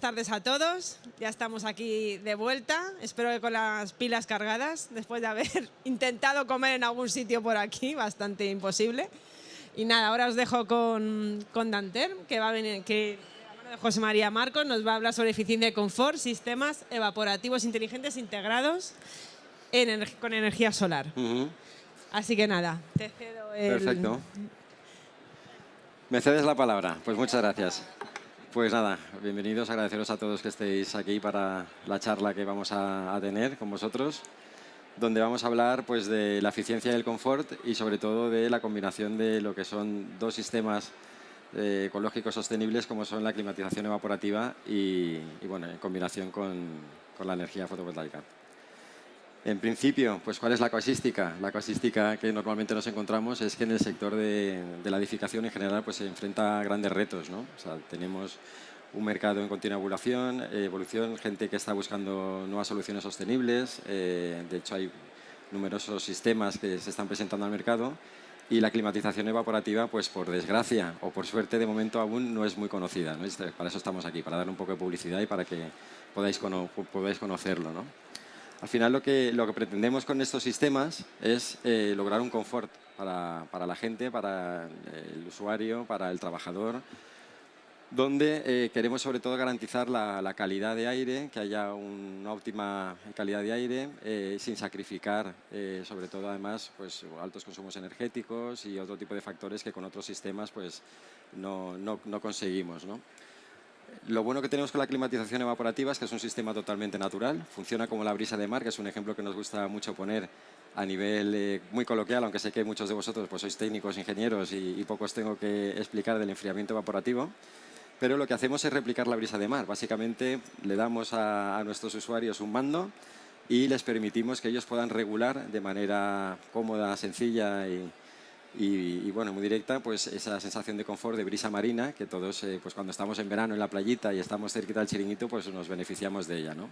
tardes a todos. Ya estamos aquí de vuelta. Espero que con las pilas cargadas, después de haber intentado comer en algún sitio por aquí, bastante imposible. Y nada, ahora os dejo con Danter, que va a venir, que de la mano de José María Marcos nos va a hablar sobre eficiencia y confort, sistemas evaporativos inteligentes integrados con energía solar. Así que nada, te cedo el... Perfecto. Me cedes la palabra. Pues muchas gracias. Pues nada, bienvenidos, agradeceros a todos que estéis aquí para la charla que vamos a tener con vosotros, donde vamos a hablar pues, de la eficiencia y el confort y sobre todo de la combinación de lo que son dos sistemas ecológicos sostenibles como son la climatización evaporativa y bueno, en combinación con la energía fotovoltaica. En principio, pues ¿cuál es la casuística? La casuística que normalmente nos encontramos es que en el sector de la edificación en general pues, se enfrenta a grandes retos, ¿no? O sea, tenemos un mercado en continua evolución, gente que está buscando nuevas soluciones sostenibles. De hecho, hay numerosos sistemas que se están presentando al mercado y la climatización evaporativa, pues por desgracia o por suerte, de momento aún no es muy conocida, ¿no? Para eso estamos aquí, para dar un poco de publicidad y para que podáis conocerlo, ¿no? Al final lo que pretendemos con estos sistemas es lograr un confort para la gente, para el usuario, para el trabajador, donde queremos sobre todo garantizar la calidad de aire, que haya una óptima calidad de aire, sin sacrificar sobre todo además pues, altos consumos energéticos y otro tipo de factores que con otros sistemas pues, no conseguimos, ¿no? Lo bueno que tenemos con la climatización evaporativa es que es un sistema totalmente natural, funciona como la brisa de mar, que es un ejemplo que nos gusta mucho poner a nivel muy coloquial, aunque sé que muchos de vosotros pues, sois técnicos, ingenieros y poco os tengo que explicar del enfriamiento evaporativo, pero lo que hacemos es replicar la brisa de mar. Básicamente le damos a nuestros usuarios un mando y les permitimos que ellos puedan regular de manera cómoda, sencilla y bueno, muy directa, pues esa sensación de confort, de brisa marina, que todos pues cuando estamos en verano en la playita y estamos cerquita del chiringuito, pues nos beneficiamos de ella, ¿no?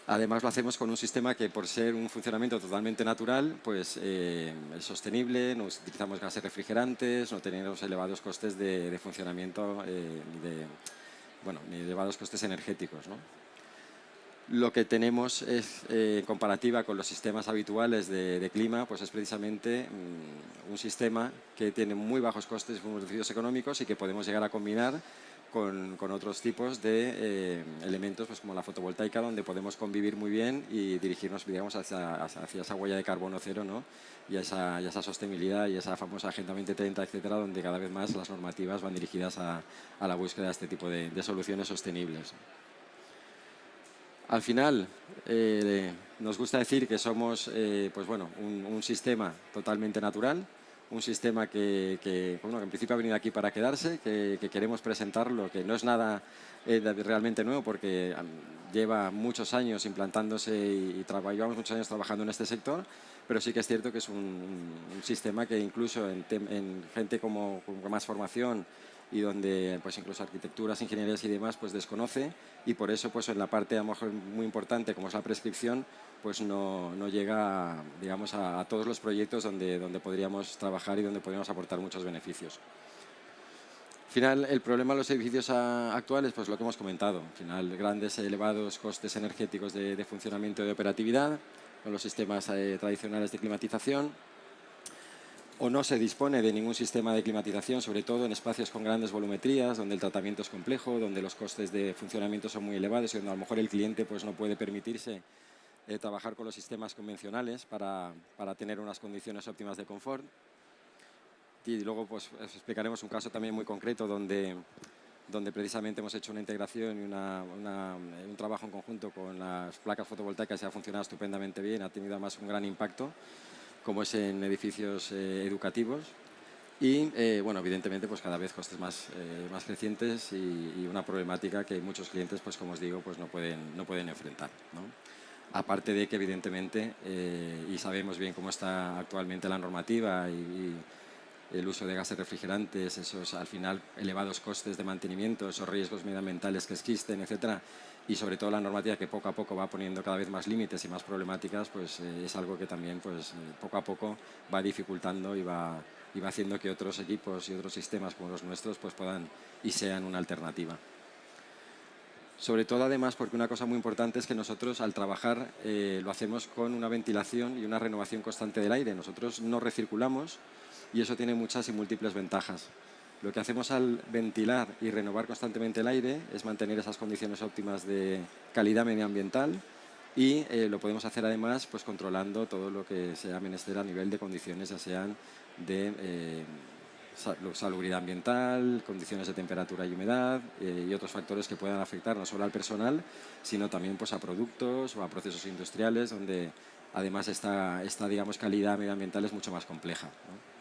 Además lo hacemos con un sistema que por ser un funcionamiento totalmente natural, pues es sostenible, no utilizamos gases refrigerantes, no tenemos elevados costes de funcionamiento ni elevados costes energéticos, ¿no? Lo que tenemos es, en comparativa con los sistemas habituales de clima, pues es precisamente un sistema que tiene muy bajos costes, muy reducidos económicos y que podemos llegar a combinar con otros tipos de elementos pues como la fotovoltaica, donde podemos convivir muy bien y dirigirnos, digamos, hacia esa huella de carbono cero, ¿no? y a esa sostenibilidad y esa famosa Agenda 2030, etcétera, donde cada vez más las normativas van dirigidas a la búsqueda de este tipo de soluciones sostenibles. Al final, nos gusta decir que somos pues bueno, un sistema totalmente natural, un sistema que en principio ha venido aquí para quedarse, que queremos presentarlo, que no es nada realmente nuevo porque lleva muchos años implantándose y llevamos muchos años trabajando en este sector, pero sí que es cierto que es un sistema que incluso en gente con más formación y donde pues incluso arquitecturas, ingenierías y demás pues desconoce y por eso pues en la parte a lo mejor muy importante como es la prescripción pues no llega digamos a todos los proyectos donde podríamos trabajar y donde podríamos aportar muchos beneficios. Al final, el problema de los edificios actuales, pues lo que hemos comentado, al final grandes elevados costes energéticos de funcionamiento y de operatividad con los sistemas tradicionales de climatización, o no se dispone de ningún sistema de climatización, sobre todo en espacios con grandes volumetrías, donde el tratamiento es complejo, donde los costes de funcionamiento son muy elevados y donde a lo mejor el cliente pues, no puede permitirse trabajar con los sistemas convencionales para tener unas condiciones óptimas de confort. Y luego pues, os explicaremos un caso también muy concreto donde precisamente hemos hecho una integración y un trabajo en conjunto con las placas fotovoltaicas y ha funcionado estupendamente bien, ha tenido además un gran impacto, como es en edificios educativos y, bueno, evidentemente, pues cada vez costes más crecientes y una problemática que muchos clientes, pues como os digo, pues no pueden enfrentar, ¿no? Aparte de que, evidentemente, y sabemos bien cómo está actualmente la normativa y el uso de gases refrigerantes, esos al final elevados costes de mantenimiento, esos riesgos medioambientales que existen, etcétera, y sobre todo la normativa que poco a poco va poniendo cada vez más límites y más problemáticas, pues es algo que también pues, poco a poco va dificultando y va haciendo que otros equipos y otros sistemas como los nuestros pues puedan y sean una alternativa. Sobre todo, además, porque una cosa muy importante es que nosotros, al trabajar, lo hacemos con una ventilación y una renovación constante del aire. Nosotros no recirculamos y eso tiene muchas y múltiples ventajas. Lo que hacemos al ventilar y renovar constantemente el aire es mantener esas condiciones óptimas de calidad medioambiental y lo podemos hacer, además, pues controlando todo lo que sea menester a nivel de condiciones, ya sean de salubridad ambiental, condiciones de temperatura y humedad y otros factores que puedan afectar no solo al personal, sino también pues, a productos o a procesos industriales, donde además esta digamos, calidad medioambiental es mucho más compleja, ¿no?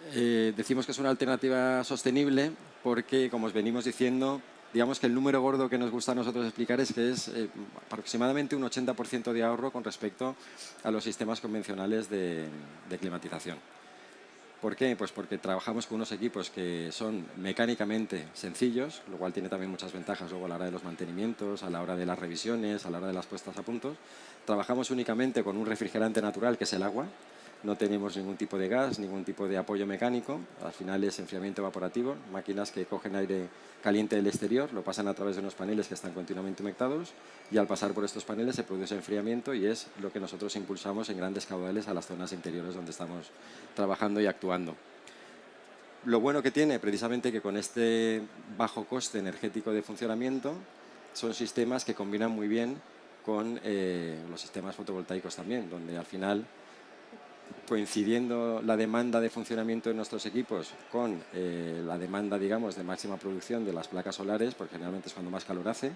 Decimos que es una alternativa sostenible porque, como os venimos diciendo, digamos que el número gordo que nos gusta a nosotros explicar es que es aproximadamente un 80% de ahorro con respecto a los sistemas convencionales de climatización. ¿Por qué? Pues porque trabajamos con unos equipos que son mecánicamente sencillos, lo cual tiene también muchas ventajas luego a la hora de los mantenimientos, a la hora de las revisiones, a la hora de las puestas a punto. Trabajamos únicamente con un refrigerante natural, que es el agua. No tenemos ningún tipo de gas, ningún tipo de apoyo mecánico. Al final es enfriamiento evaporativo, máquinas que cogen aire caliente del exterior, lo pasan a través de unos paneles que están continuamente humectados y al pasar por estos paneles se produce enfriamiento y es lo que nosotros impulsamos en grandes caudales a las zonas interiores donde estamos trabajando y actuando. Lo bueno que tiene, precisamente, que con este bajo coste energético de funcionamiento son sistemas que combinan muy bien con los sistemas fotovoltaicos también, donde al final, coincidiendo la demanda de funcionamiento de nuestros equipos con la demanda, digamos, de máxima producción de las placas solares, porque generalmente es cuando más calor hace,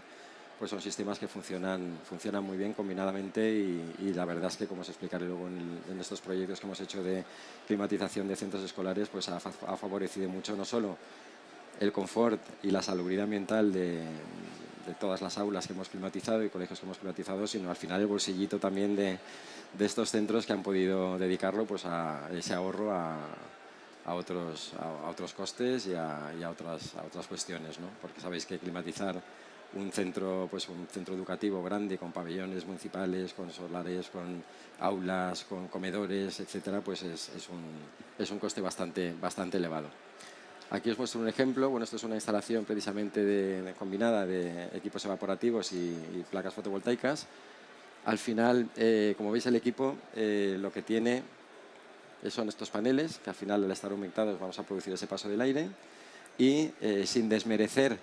pues son sistemas que funcionan muy bien combinadamente y la verdad es que, como os explicaré luego en estos proyectos que hemos hecho de climatización de centros escolares, pues ha favorecido mucho no solo el confort y la salubridad ambiental de todas las aulas que hemos climatizado y colegios que hemos climatizado, sino al final el bolsillito también de estos centros que han podido dedicarlo pues a ese ahorro a otros costes y a otras cuestiones, ¿no? Porque sabéis que climatizar un centro educativo grande con pabellones municipales, con solares, con aulas, con comedores, etcétera, pues es un coste bastante elevado. Aquí os muestro un ejemplo. Bueno, esto es una instalación precisamente combinada de equipos evaporativos y placas fotovoltaicas. Al final, como veis, el equipo lo que tiene son estos paneles, que al final, al estar humectados, vamos a producir ese paso del aire. Y sin desmerecer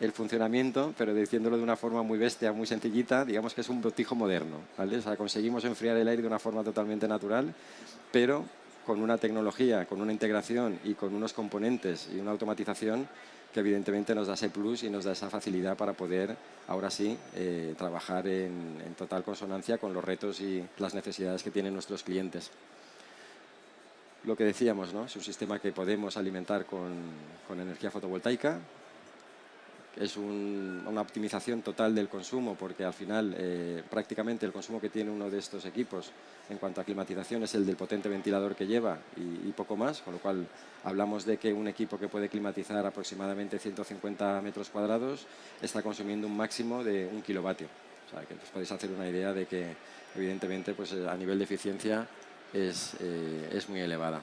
el funcionamiento, pero diciéndolo de una forma muy bestia, muy sencillita, digamos que es un botijo moderno, ¿vale? O sea, conseguimos enfriar el aire de una forma totalmente natural, pero con una tecnología, con una integración y con unos componentes y una automatización que evidentemente nos da ese plus y nos da esa facilidad para poder, ahora sí, trabajar en total consonancia con los retos y las necesidades que tienen nuestros clientes. Lo que decíamos, ¿no? Es un sistema que podemos alimentar con energía fotovoltaica. Es una optimización total del consumo, porque al final prácticamente el consumo que tiene uno de estos equipos en cuanto a climatización es el del potente ventilador que lleva y poco más, con lo cual hablamos de que un equipo que puede climatizar aproximadamente 150 metros cuadrados está consumiendo un máximo de 1 kilovatio. O sea, que os podéis hacer una idea de que evidentemente pues, a nivel de eficiencia es muy elevada.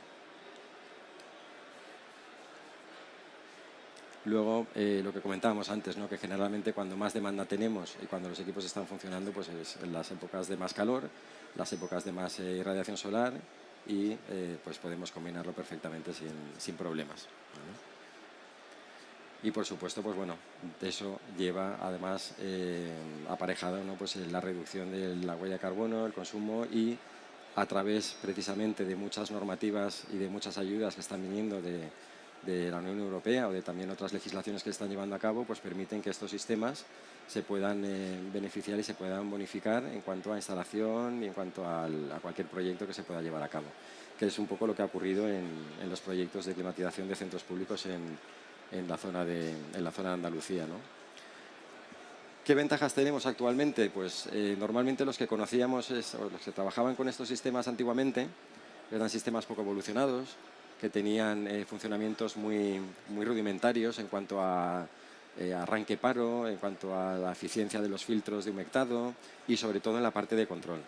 Luego, lo que comentábamos antes, ¿no? Que generalmente cuando más demanda tenemos y cuando los equipos están funcionando, pues es en las épocas de más calor, las épocas de más irradiación solar y pues podemos combinarlo perfectamente sin problemas, ¿vale? Y por supuesto, pues bueno, eso lleva además aparejado, ¿no? Pues la reducción de la huella de carbono, el consumo y a través precisamente de muchas normativas y de muchas ayudas que están viniendo de la Unión Europea o de también otras legislaciones que se están llevando a cabo, pues permiten que estos sistemas se puedan beneficiar y se puedan bonificar en cuanto a instalación y en cuanto a cualquier proyecto que se pueda llevar a cabo, que es un poco lo que ha ocurrido en los proyectos de climatización de centros públicos en la zona de Andalucía, ¿no? ¿Qué ventajas tenemos actualmente? Pues normalmente los que conocíamos o los que trabajaban con estos sistemas antiguamente eran sistemas poco evolucionados, que tenían funcionamientos muy rudimentarios en cuanto a arranque-paro, en cuanto a la eficiencia de los filtros de humectado y sobre todo en la parte de control,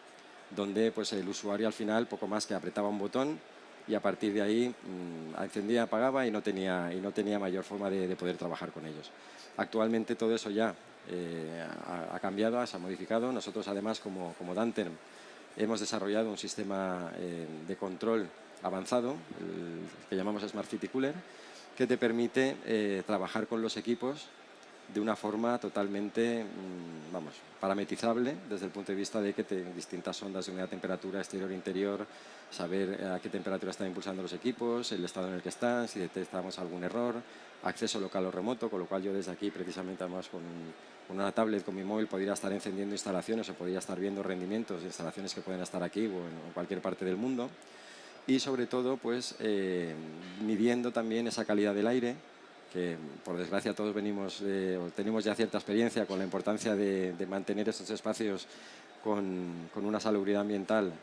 donde pues, el usuario al final poco más que apretaba un botón y a partir de ahí encendía, apagaba y no tenía mayor forma de poder trabajar con ellos. Actualmente todo eso ya ha cambiado, se ha modificado. Nosotros además como Danterm hemos desarrollado un sistema de control avanzado, el que llamamos Smart City Cooler, que te permite trabajar con los equipos de una forma totalmente parametrizable desde el punto de vista de que distintas ondas de unidad de temperatura exterior-interior, saber a qué temperatura están impulsando los equipos, el estado en el que están, si detectamos algún error, acceso local o remoto, con lo cual yo desde aquí precisamente además con una tablet, con mi móvil, podría estar encendiendo instalaciones o podría estar viendo rendimientos de instalaciones que pueden estar aquí o en cualquier parte del mundo. Y sobre todo, pues, midiendo también esa calidad del aire, que por desgracia todos tenemos ya cierta experiencia con la importancia de mantener estos espacios con una salubridad ambiental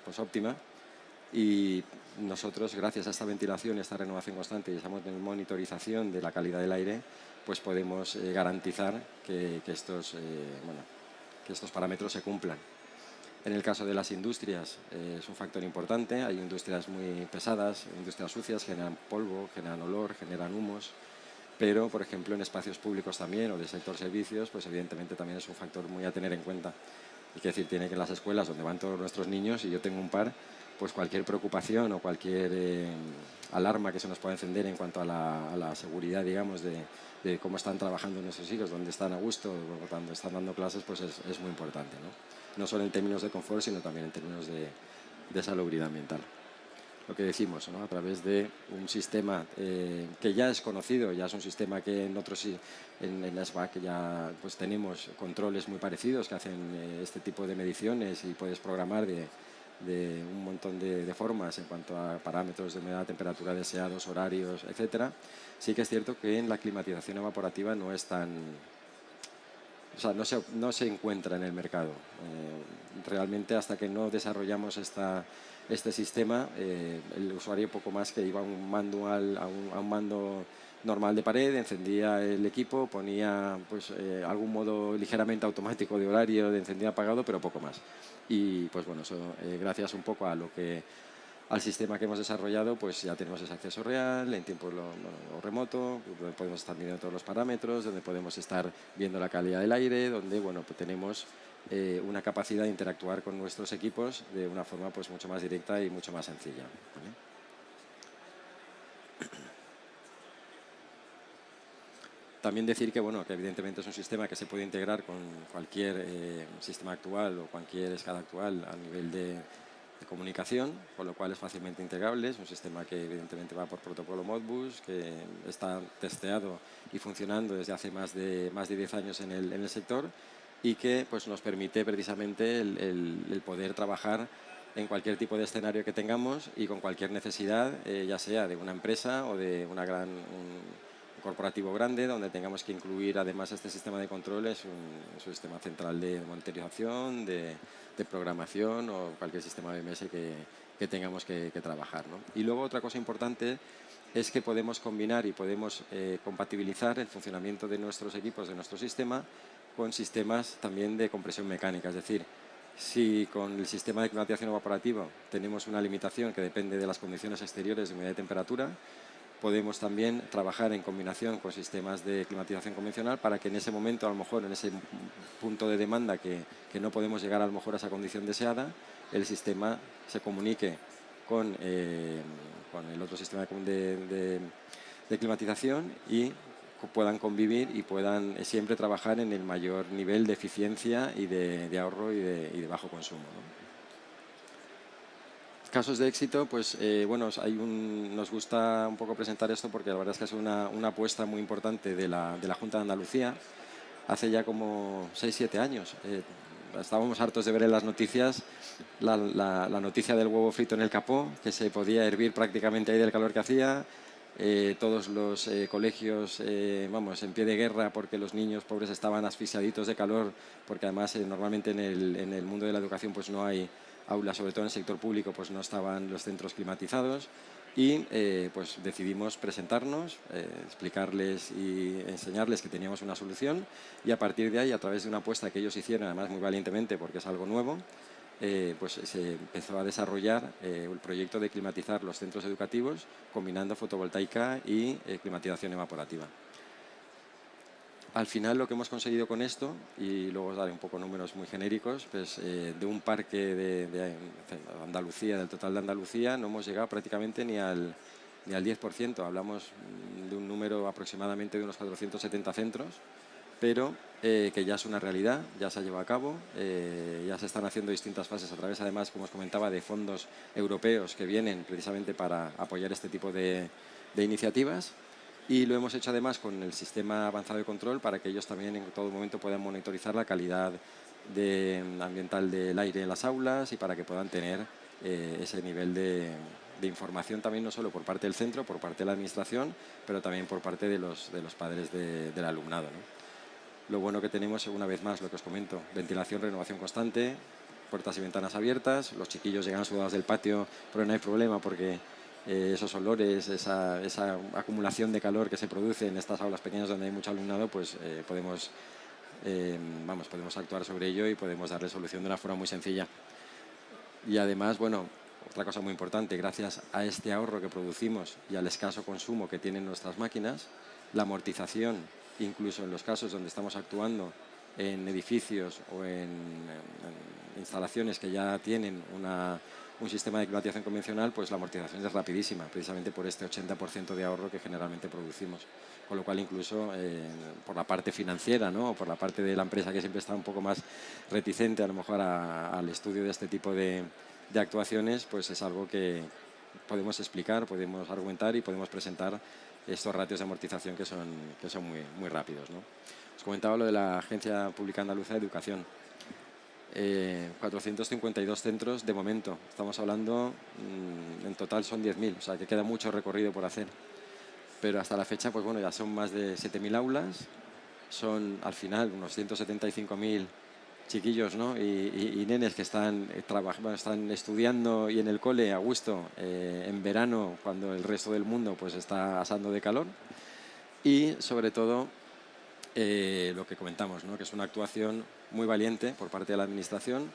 pues óptima. Y nosotros, gracias a esta ventilación, esta renovación constante y esa monitorización de la calidad del aire, pues podemos garantizar que estos parámetros se cumplan. En el caso de las industrias es un factor importante. Hay industrias muy pesadas, industrias sucias, generan polvo, generan olor, generan humos. Pero, por ejemplo, en espacios públicos también o del sector servicios, pues evidentemente también es un factor muy a tener en cuenta. Es decir, tiene que en las escuelas donde van todos nuestros niños, y yo tengo un par, pues cualquier preocupación o cualquier alarma que se nos pueda encender en cuanto a la seguridad, digamos, de cómo están trabajando nuestros hijos, dónde están a gusto, cuando están dando clases, pues es muy importante, no solo en términos de confort, sino también en términos de salubridad ambiental. Lo que decimos, ¿no? A través de un sistema que ya es conocido, ya es un sistema que en SBAC ya pues tenemos controles muy parecidos que hacen este tipo de mediciones y puedes programar de un montón de formas en cuanto a parámetros de humedad, temperatura deseados, horarios, etcétera. Sí que es cierto que en la climatización evaporativa no es tan... O sea, no se encuentra en el mercado. Realmente hasta que no desarrollamos este sistema, el usuario poco más que iba a un mando normal de pared, encendía el equipo, ponía pues, algún modo ligeramente automático de horario de encendido apagado, pero poco más. Y pues bueno, eso, gracias un poco al sistema que hemos desarrollado, pues ya tenemos ese acceso real, en tiempo remoto, donde podemos estar midiendo todos los parámetros, donde podemos estar viendo la calidad del aire, donde bueno, pues tenemos una capacidad de interactuar con nuestros equipos de una forma pues mucho más directa y mucho más sencilla, ¿vale? También decir que, bueno, que evidentemente es un sistema que se puede integrar con cualquier sistema actual o cualquier escala actual a nivel de comunicación, con lo cual es fácilmente integrable. Es un sistema que evidentemente va por protocolo Modbus, que está testeado y funcionando desde hace más de 10 años en el sector, y que pues, nos permite precisamente el poder trabajar en cualquier tipo de escenario que tengamos y con cualquier necesidad, ya sea de una empresa o de un corporativo grande, donde tengamos que incluir además este sistema de control, es un sistema central de monitorización, de programación o cualquier sistema BMS que tengamos que trabajar, ¿no? Y luego otra cosa importante es que podemos combinar y podemos compatibilizar el funcionamiento de nuestros equipos, de nuestro sistema, con sistemas también de compresión mecánica. Es decir, si con el sistema de climatización evaporativa tenemos una limitación que depende de las condiciones exteriores de humedad y temperatura, podemos también trabajar en combinación con sistemas de climatización convencional para que en ese momento, a lo mejor en ese punto de demanda que no podemos llegar a lo mejor a esa condición deseada, el sistema se comunique con el otro sistema de climatización y puedan convivir y puedan siempre trabajar en el mayor nivel de eficiencia y de ahorro y de bajo consumo, ¿no? Casos de éxito, pues bueno, nos gusta un poco presentar esto porque la verdad es que es una apuesta muy importante de la Junta de Andalucía. Hace ya como 6-7 años. Estábamos hartos de ver en las noticias la noticia del huevo frito en el capó, que se podía hervir prácticamente ahí del calor que hacía. Todos los colegios, en pie de guerra porque los niños pobres estaban asfixiaditos de calor, porque además normalmente en el mundo de la educación pues no hay aulas, sobre todo en el sector público, pues no estaban los centros climatizados y pues decidimos presentarnos, explicarles y enseñarles que teníamos una solución, y a partir de ahí, a través de una apuesta que ellos hicieron, además muy valientemente porque es algo nuevo, pues se empezó a desarrollar el proyecto de climatizar los centros educativos combinando fotovoltaica y climatización evaporativa. Al final lo que hemos conseguido con esto, y luego os daré un poco números muy genéricos, pues de un parque de Andalucía, del total de Andalucía, no hemos llegado prácticamente ni al 10%. Hablamos de un número aproximadamente de unos 470 centros, pero que ya es una realidad, ya se ha llevado a cabo, ya se están haciendo distintas fases a través, además, como os comentaba, de fondos europeos que vienen precisamente para apoyar este tipo de iniciativas. Y lo hemos hecho además con el sistema avanzado de control para que ellos también en todo momento puedan monitorizar la calidad ambiental del aire en las aulas y para que puedan tener ese nivel de información también no solo por parte del centro, por parte de la administración, pero también por parte de los padres del alumnado, ¿no? Lo bueno que tenemos, una vez más, lo que os comento, ventilación, renovación constante, puertas y ventanas abiertas, los chiquillos llegan sudados del patio, pero no hay problema porque esos olores, esa acumulación de calor que se produce en estas aulas pequeñas donde hay mucho alumnado, pues podemos actuar sobre ello y podemos darle solución de una forma muy sencilla. Y además, bueno, otra cosa muy importante, gracias a este ahorro que producimos y al escaso consumo que tienen nuestras máquinas, la amortización, incluso en los casos donde estamos actuando en edificios o en instalaciones que ya tienen un sistema de climatización convencional, pues la amortización es rapidísima, precisamente por este 80% de ahorro que generalmente producimos. Con lo cual, incluso por la parte financiera, ¿no? O por la parte de la empresa que siempre está un poco más reticente a lo mejor al estudio de este tipo de actuaciones, pues es algo que podemos explicar, podemos argumentar y podemos presentar estos ratios de amortización que son muy, muy rápidos, ¿no? Os comentaba lo de la Agencia Pública Andaluza de Educación. 452 centros de momento. Estamos hablando, en total son 10.000, o sea que queda mucho recorrido por hacer. Pero hasta la fecha, pues bueno, ya son más de 7.000 aulas, son al final unos 175.000 chiquillos, ¿no? y nenes que están estudiando y en el cole a gusto en verano cuando el resto del mundo pues está asando de calor. Y sobre todo lo que comentamos, ¿no? Que es una actuación muy valiente por parte de la administración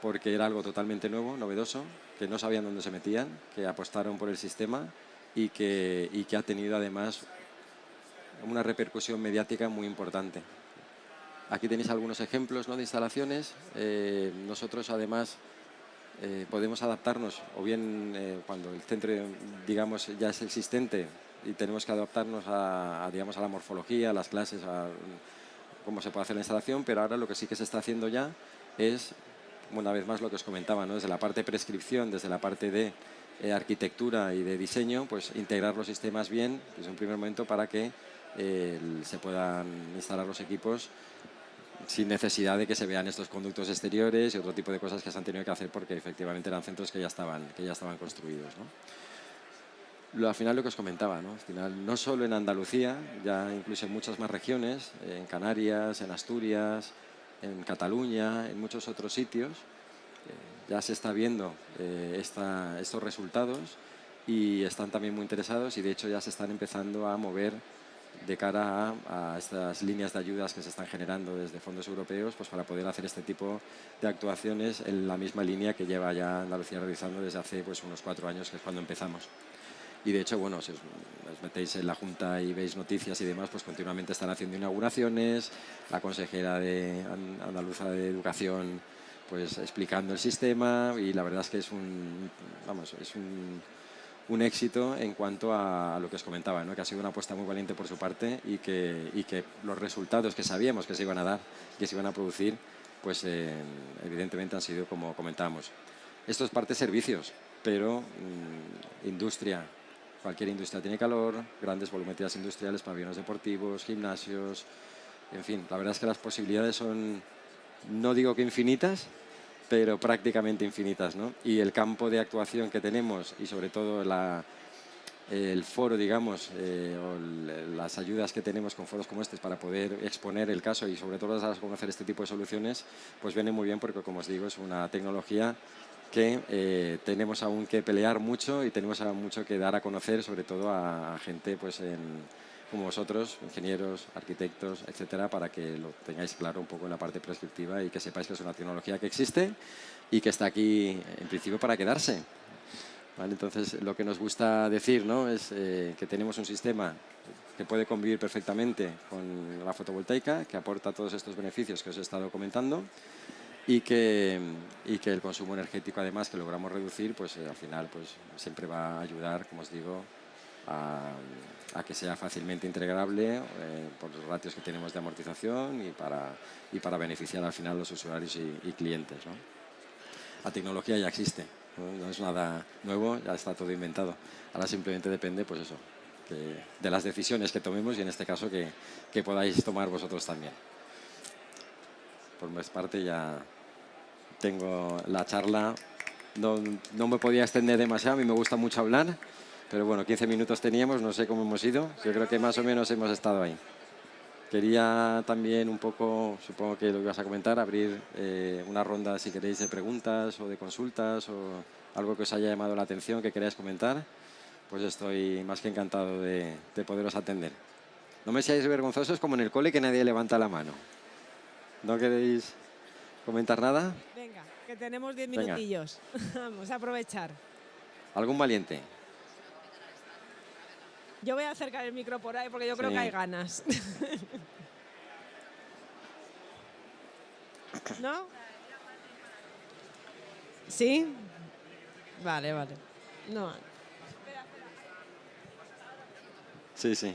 porque era algo totalmente nuevo, novedoso, que no sabían dónde se metían, que apostaron por el sistema y que ha tenido además una repercusión mediática muy importante. Aquí tenéis algunos ejemplos, ¿no? De instalaciones. Nosotros además podemos adaptarnos, o bien cuando el centro, digamos, ya es existente y tenemos que adaptarnos digamos, a la morfología, a las clases, a cómo se puede hacer la instalación, pero ahora lo que sí que se está haciendo ya es, una vez más, lo que os comentaba, ¿no? Desde la parte de prescripción, desde la parte de arquitectura y de diseño, pues integrar los sistemas bien desde un primer momento para que se puedan instalar los equipos sin necesidad de que se vean estos conductos exteriores y otro tipo de cosas que se han tenido que hacer porque efectivamente eran centros que ya estaban construidos, ¿no? Al final lo que os comentaba, ¿no? Al final, no solo en Andalucía, ya incluso en muchas más regiones, en Canarias, en Asturias, en Cataluña, en muchos otros sitios, ya se está viendo estos resultados y están también muy interesados y de hecho ya se están empezando a mover de cara a estas líneas de ayudas que se están generando desde fondos europeos, pues para poder hacer este tipo de actuaciones en la misma línea que lleva ya Andalucía realizando desde hace pues unos 4 años, que es cuando empezamos. Y de hecho, bueno, si os metéis en la Junta y veis noticias y demás, pues continuamente están haciendo inauguraciones, la consejera andaluza de Educación pues explicando el sistema y la verdad es que es un éxito en cuanto a lo que os comentaba, ¿no? Que ha sido una apuesta muy valiente por su parte y que los resultados que sabíamos que se iban a dar, que se iban a producir, pues evidentemente han sido como comentábamos. Esto es parte servicios, pero industria, cualquier industria tiene calor, grandes volumetrías industriales, pabellones deportivos, gimnasios, en fin, la verdad es que las posibilidades son, no digo que infinitas, pero prácticamente infinitas, ¿no? Y el campo de actuación que tenemos y sobre todo el foro, digamos, o las ayudas que tenemos con foros como este para poder exponer el caso y sobre todo dar a conocer este tipo de soluciones, pues viene muy bien porque, como os digo, es una tecnología que tenemos aún que pelear mucho y tenemos aún mucho que dar a conocer, sobre todo a gente pues en como vosotros, ingenieros, arquitectos, etcétera, para que lo tengáis claro un poco en la parte prescriptiva y que sepáis que es una tecnología que existe y que está aquí, en principio, para quedarse. ¿Vale? Entonces, lo que nos gusta decir, ¿no?, es que tenemos un sistema que puede convivir perfectamente con la fotovoltaica, que aporta todos estos beneficios que os he estado comentando y que el consumo energético, además, que logramos reducir, pues al final pues, siempre va a ayudar, como os digo, a que sea fácilmente integrable por los ratios que tenemos de amortización y para beneficiar al final a los usuarios y clientes, ¿no? La tecnología ya existe, no es nada nuevo, ya está todo inventado. Ahora simplemente depende, pues eso, de las decisiones que tomemos y en este caso que podáis tomar vosotros también. Por mi parte ya tengo la charla. No me podía extender demasiado, a mí me gusta mucho hablar, pero bueno, 15 minutos teníamos, no sé cómo hemos ido, yo creo que más o menos hemos estado ahí. Quería también un poco, supongo que lo ibas a comentar, abrir una ronda, si queréis, de preguntas o de consultas o algo que os haya llamado la atención, que queráis comentar, pues estoy más que encantado de poderos atender. No me seáis vergonzosos como en el cole que nadie levanta la mano. ¿No queréis comentar nada? Venga, que tenemos 10 minutillos. Vamos a aprovechar. ¿Algún valiente? Yo voy a acercar el micro por ahí porque yo creo que hay ganas. ¿No? ¿Sí? Vale, vale. No. Sí, sí.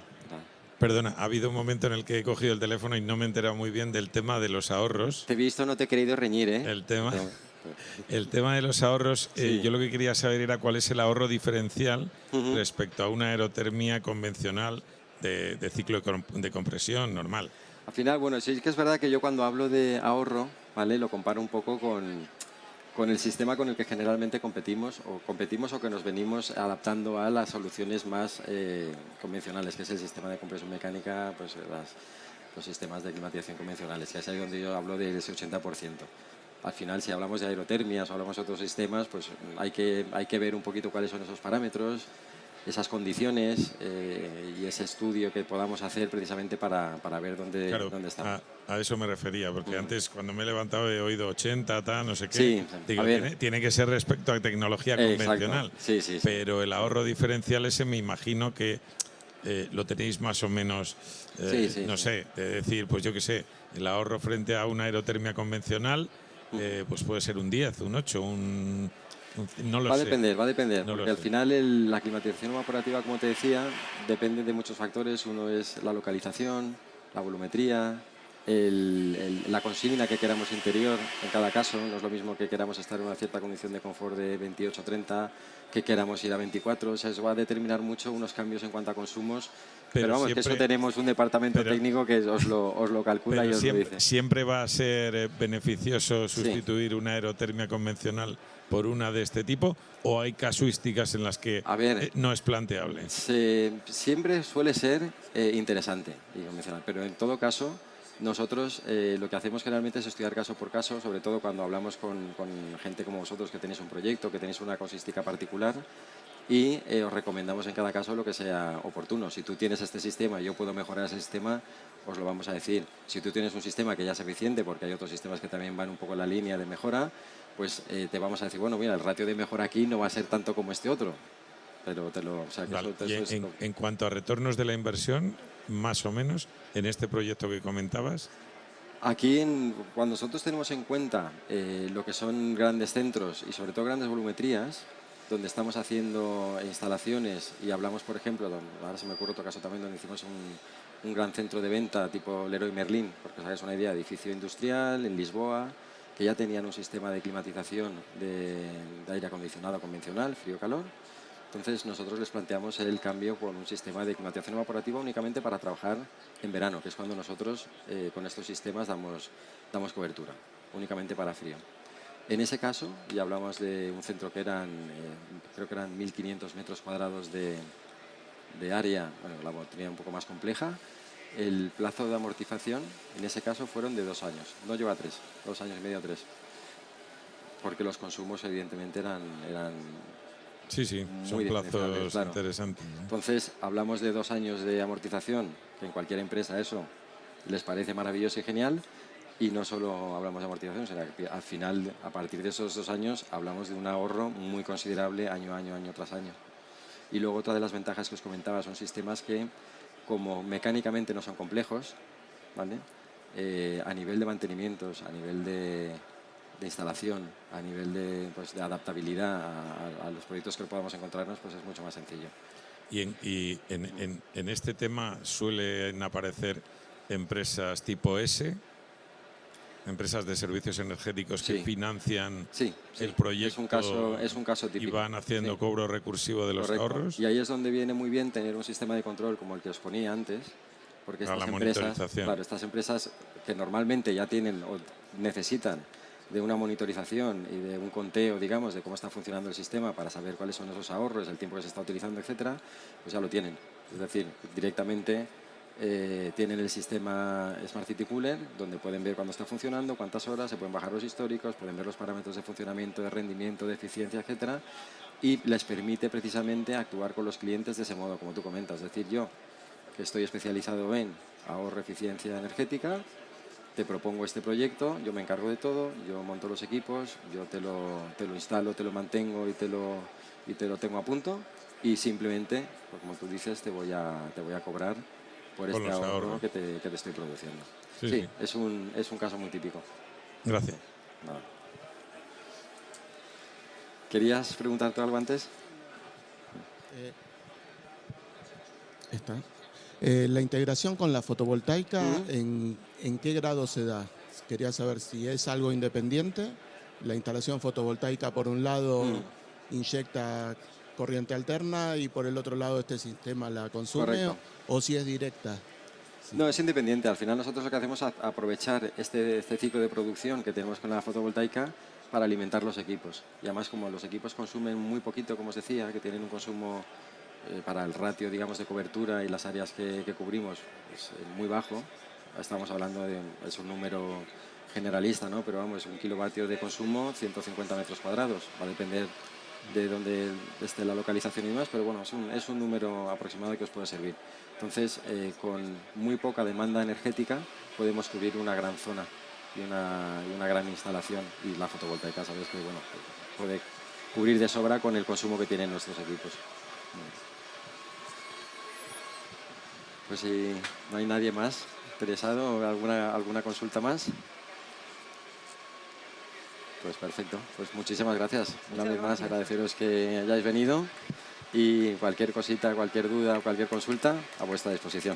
Perdona, ha habido un momento en el que he cogido el teléfono y no me he enterado muy bien del tema de los ahorros. Te he visto, no te he querido reñir, ¿eh? El tema de los ahorros, sí. Yo lo que quería saber era cuál es el ahorro diferencial respecto a una aerotermia convencional de ciclo de compresión normal. Al final, bueno, sí que es verdad que yo cuando hablo de ahorro, ¿vale?, lo comparo un poco con el sistema con el que generalmente competimos o que nos venimos adaptando a las soluciones más convencionales, que es el sistema de compresión mecánica, pues los sistemas de climatización convencionales, que es ahí donde yo hablo de ese 80%. Al final, si hablamos de aerotermias o hablamos de otros sistemas, pues hay que ver un poquito cuáles son esos parámetros, esas condiciones y ese estudio que podamos hacer precisamente para ver dónde estamos. A eso me refería, porque antes cuando me he levantado he oído 80, no sé qué. Sí, digo, tiene que ser respecto a tecnología convencional. Sí, sí, sí. Pero el ahorro diferencial ese me imagino que lo tenéis más o menos, no sé, de decir, pues yo qué sé, el ahorro frente a una aerotermia convencional, pues puede ser un 10, un 8, no lo sé. Va a depender, no porque al final la climatización evaporativa, como te decía, depende de muchos factores. Uno es la localización, la volumetría, la consigna que queramos interior en cada caso. No es lo mismo que queramos estar en una cierta condición de confort de 28-30 que queramos ir a 24. O sea, eso va a determinar mucho unos cambios en cuanto a consumos. Pero vamos, siempre, que eso tenemos un departamento técnico que os lo calcula y os lo dice. ¿Siempre va a ser beneficioso sustituir una aerotermia convencional por una de este tipo? ¿O hay casuísticas en las que no es planteable? Siempre suele ser interesante y convencional, pero en todo caso nosotros lo que hacemos generalmente es estudiar caso por caso, sobre todo cuando hablamos con gente como vosotros que tenéis un proyecto, que tenéis una casuística particular, y os recomendamos en cada caso lo que sea oportuno. Si tú tienes este sistema y yo puedo mejorar ese sistema, os lo vamos a decir. Si tú tienes un sistema que ya es eficiente, porque hay otros sistemas que también van un poco en la línea de mejora, pues te vamos a decir, bueno, mira, el ratio de mejora aquí no va a ser tanto como este otro. Pero en cuanto a retornos de la inversión, más o menos, en este proyecto que comentabas. Aquí, cuando nosotros tenemos en cuenta lo que son grandes centros y sobre todo grandes volumetrías, donde estamos haciendo instalaciones y hablamos, por ejemplo, ahora se me ocurre otro caso también donde hicimos un gran centro de venta tipo Leroy Merlin, porque os hagáis una idea, edificio industrial en Lisboa, que ya tenían un sistema de climatización de aire acondicionado convencional, frío-calor. Entonces nosotros les planteamos el cambio por un sistema de climatización evaporativa únicamente para trabajar en verano, que es cuando nosotros con estos sistemas damos cobertura, únicamente para frío. En ese caso, ya hablamos de un centro que creo que eran 1.500 metros cuadrados de área, bueno, la tenía un poco más compleja. El plazo de amortización, en ese caso, fueron de 2 años, no lleva 3, 2 años y medio, 3. Porque los consumos, evidentemente, eran Sí, sí, son muy plazos claro. interesantes, ¿no? Entonces, hablamos de 2 años de amortización, que en cualquier empresa eso les parece maravilloso y genial, y no solo hablamos de amortización, sino que al final, a partir de esos 2 años, hablamos de un ahorro muy considerable año a año, año tras año. Y luego otra de las ventajas que os comentaba son sistemas que, como mecánicamente no son complejos, ¿vale? A nivel de mantenimientos, a nivel de instalación, a nivel de, pues, de adaptabilidad a los proyectos que podamos encontrarnos, pues es mucho más sencillo. Y en este tema suelen aparecer empresas tipo S, empresas de servicios energéticos que financian el proyecto es un caso típico. Y van haciendo cobro recursivo de los ahorros. Y ahí es donde viene muy bien tener un sistema de control como el que os ponía antes, porque estas empresas que normalmente ya tienen o necesitan de una monitorización y de un conteo, digamos, de cómo está funcionando el sistema para saber cuáles son esos ahorros, el tiempo que se está utilizando, etcétera, pues ya lo tienen. Es decir, directamente tienen el sistema Smart City Cooler, donde pueden ver cuándo está funcionando, cuántas horas, se pueden bajar los históricos, pueden ver los parámetros de funcionamiento, de rendimiento, de eficiencia, etcétera, y les permite precisamente actuar con los clientes de ese modo, como tú comentas. Es decir, yo, que estoy especializado en ahorro, eficiencia energética, te propongo este proyecto, yo me encargo de todo, yo monto los equipos, yo te lo instalo, te lo mantengo y te lo tengo a punto, y simplemente, pues como tú dices, te voy a cobrar por este ahorro que te estoy produciendo. Sí. Es un caso muy típico. Gracias. Nada. ¿Querías preguntarte algo antes? La integración con la fotovoltaica, ¿en qué grado se da? Quería saber si es algo independiente. La instalación fotovoltaica, por un lado, inyecta corriente alterna y por el otro lado este sistema la consume, o si es directa. Sí. No, es independiente. Al final nosotros lo que hacemos es aprovechar este ciclo de producción que tenemos con la fotovoltaica para alimentar los equipos. Y además, como los equipos consumen muy poquito, como os decía, que tienen un consumo para el ratio, digamos, de cobertura y las áreas que cubrimos es muy bajo. Estamos hablando es un número generalista, ¿no? Pero vamos, 1 kilovatio de consumo, 150 metros cuadrados. Va a depender de dónde esté la localización y demás, pero bueno, es un número aproximado que os puede servir. Entonces, con muy poca demanda energética podemos cubrir una gran zona y una gran instalación, y la fotovoltaica, sabes que bueno, puede cubrir de sobra con el consumo que tienen nuestros equipos. Pues si no hay nadie más interesado, alguna consulta más. Pues perfecto, pues muchísimas gracias. Una vez más agradeceros que hayáis venido, y cualquier cosita, cualquier duda, cualquier consulta, a vuestra disposición.